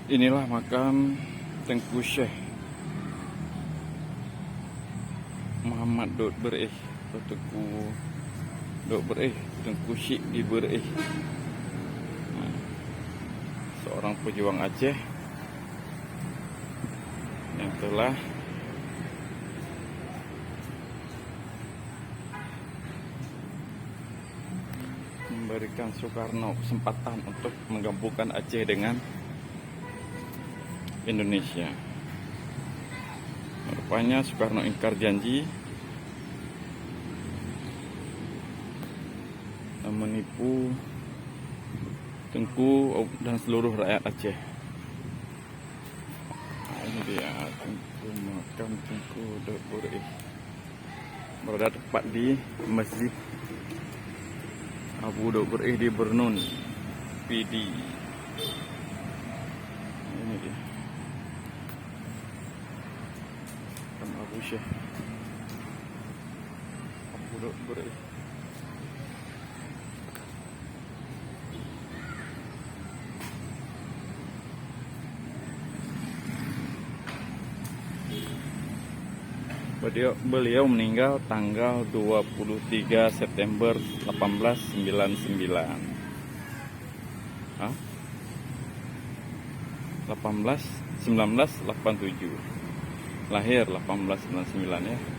Inilah makam Tengku Syekh Muhammad Dut Bereh atau Tengku Dut Bereh, Tengku Syekh di Bereh. Seorang pejuang Aceh yang telah memberikan Soekarno kesempatan untuk menggabungkan Aceh dengan Indonesia. Rupanya Soekarno ingkar janji dan menipu Tengku dan seluruh rakyat Aceh. Nah, ini dia Tengku, makam Tengku Dut Bereh, berada tepat di Masjid Abu Dut Bereh di Bernun PD. Ini dia makam Abu Syekh Abu Dut Bereh. Beliau meninggal tanggal 23 September 1899. 1987. Lahir 1899 ya.